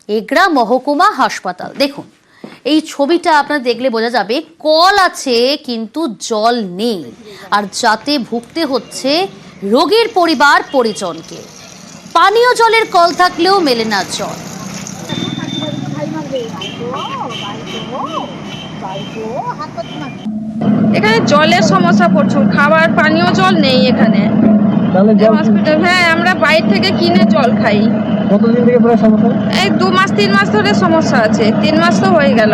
এগরা মহকুমা হাসপাতাল। দেখুন এই ছবিটা আপনারা দেখলে বোঝা যাবে, কল আছে কিন্তু জল নেই, আর যাতে ভুগতে হচ্ছে রোগীর পরিবার পরিজনকে। পানীয় জলের কল থাকলেও মেলে না জল। এখানে জলের সমস্যা প্রচুর, খাবার পানীয় জল নেই এখানে। হসপিটাল, হ্যাঁ, আমরা বাইরে থেকে কিনে জল খাই। কতদিন থেকে পুরো সমস্যা? এই 2 মাস 3 মাস ধরে সমস্যা আছে, 3 মাস তো হয়ে গেল।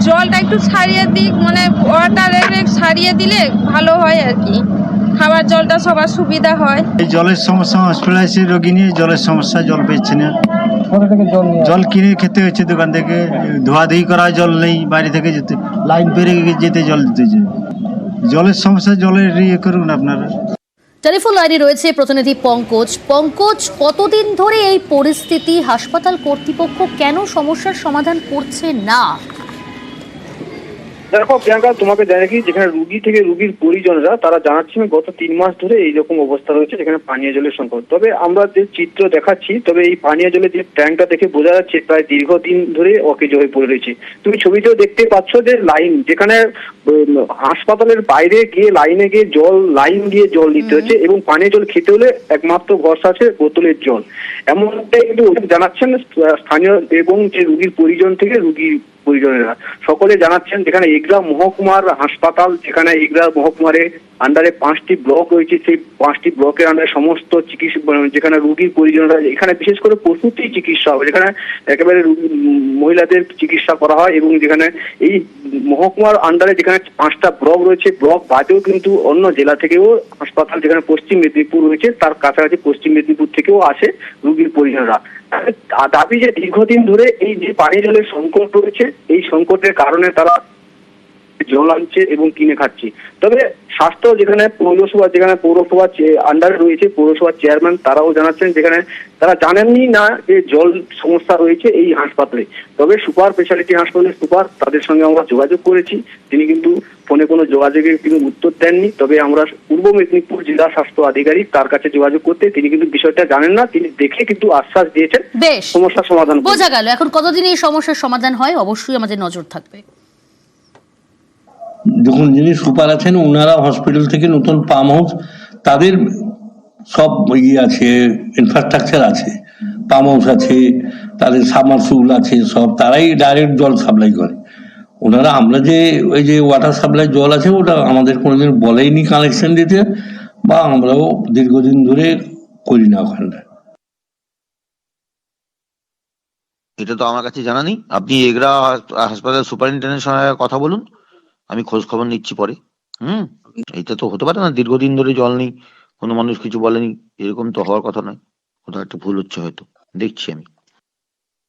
জলটা একটু ছাড়িয়ে দিক, মানে ওয়াটার ছাড়িয়ে দিলে ভালো হয় আর কি, খাবার জলটা সবার সুবিধা হয়। এই জলের সমস্যা, হসপিটালে এসে রোগী নিয়ে জলের সমস্যা, জল পেয়েছে না। কোথা থেকে জল নিয়ে জল কিনে খেতে হচ্ছে দোকান থেকে, ধোয়াধুয়ি করা জল নেই, বাইরে থেকে যেতে লাইন পেরিয়ে যেতে জল দিতে হচ্ছে। জলের সমস্যা, জলের ইয়ে করুন আপনারা। টেলিফোন লাইনে রয়েছে প্রতিনিধি পঙ্কজ। পঙ্কজ, কতদিন ধরে এই পরিস্থিতি? হাসপাতাল কর্তৃপক্ষ কেন সমস্যার সমাধান করছে না? দেখো প্রিয়াঙ্কা, তোমাকে জানাই কি, যেখানে রুগী থেকে রুগীর পরিজনরা তারা জানাচ্ছেন গত 3 মাস ধরে এইরকম অবস্থা রয়েছে, যেখানে পানীয় জলের সংকট। তবে আমরা যে চিত্র দেখাচ্ছি, তবে এই পানীয় জলের যে ট্যাঙ্কটা দেখে বোঝা যাচ্ছে প্রায় দীর্ঘদিন ধরে অকেজো হয়ে পড়ে রয়েছে। তুমি ছবিতেও দেখতে পাচ্ছ যে লাইন, যেখানে হাসপাতালের বাইরে গিয়ে লাইনে গিয়ে লাইন দিয়ে জল দিতে হচ্ছে, এবং পানীয় জল খেতে হলে একমাত্র ভরসা আছে বোতলের জল। এমনটাই কিন্তু জানাচ্ছেন স্থানীয় এবং যে রুগীর পরিজন থেকে রুগীর পরিজনেরা সকলে জানাচ্ছেন। যেখানে এগরা মহকুমার হাসপাতাল, যেখানে এগরা মহকুমারে আন্ডারে 5টি ব্লক রয়েছে, সেই 5টি ব্লকের আন্ডারে সমস্ত চিকিৎসা, যেখানে রুগীর পরিজনরা, এখানে বিশেষ করে প্রসূতি চিকিৎসা হয়, যেখানে একেবারে মহিলাদের চিকিৎসা করা হয়। এবং যেখানে এই মহকুমার আন্ডারে যেখানে 5টা ব্লক রয়েছে, ব্লক বাদেও কিন্তু অন্য জেলা থেকেও হাসপাতাল, যেখানে পশ্চিম মেদিনীপুর রয়েছে তার কাছাকাছি পশ্চিম মেদিনীপুর থেকেও আসে রুগীর পরিজনরা। দাবি যে দীর্ঘদিন ধরে এই যে পানীয় জলের সংকট রয়েছে, এই সংকটের কারণে তারা জল আনছে এবং কিনে খাচ্ছে। তবে স্বাস্থ্য, যেখানে পৌরসভা, যেখানে পৌরসভা আন্ডারে রয়েছে পৌরসভার চেয়ারম্যান, তারাও জানাচ্ছেন যেখানে তারা জানেননি না যে জল সমস্যা রয়েছে এই হাসপাতালে। তবে সুপার স্পেশালিটি হাসপাতালের সুপার, তাদের সঙ্গে আমরা যোগাযোগ করেছি, তিনি কিন্তু ফোনে কোনো যোগাযোগের তিনি উত্তর দেননি। তবে আমরা পূর্ব মেদিনীপুর জেলা স্বাস্থ্য আধিকারিক, তার কাছে যোগাযোগ করতে তিনি কিন্তু বিষয়টা জানেন না, তিনি দেখে কিন্তু আশ্বাস দিয়েছেন বেশ, সমস্যার সমাধান বোঝা গেল। এখন কতদিন এই সমস্যার সমাধান হয় অবশ্যই আমাদের নজর থাকবে। যখন যিনি সুপার আছেন ওনারা হসপিটাল থেকে নতুন পাম্প হাউস, তাদের সব আছে, ইনফ্রাস্ট্রাকচার আছে, পাম্প হাউস আছে, তাদের সাবমার্সিবল আছে, সব তারাই ডাইরেক্ট জল সাপ্লাই করে। ওনারা, আমরা যে ওই যে ওয়াটার সাপ্লাই জল আছে ওটা আমাদের কোনোদিন বলেইনি কানেকশন দিতে, বা আমরাও দীর্ঘদিন ধরে করি না ওখানটা। এটা তো আমার কাছে জানা নেই। আপনি এগরা হাসপাতাল সুপারিনটেন্ডেন্টের সঙ্গে কথা বলুন, আমি খোঁজ খবর নিচ্ছি পরে। এটা তো হতে পারে না দীর্ঘদিন ধরে জল নেই, কোনো মানুষ কিছু বলেনি, এরকম তো হওয়ার কথা নয়। কোথাও একটা ভুল হচ্ছে হয়তো, দেখছি আমি।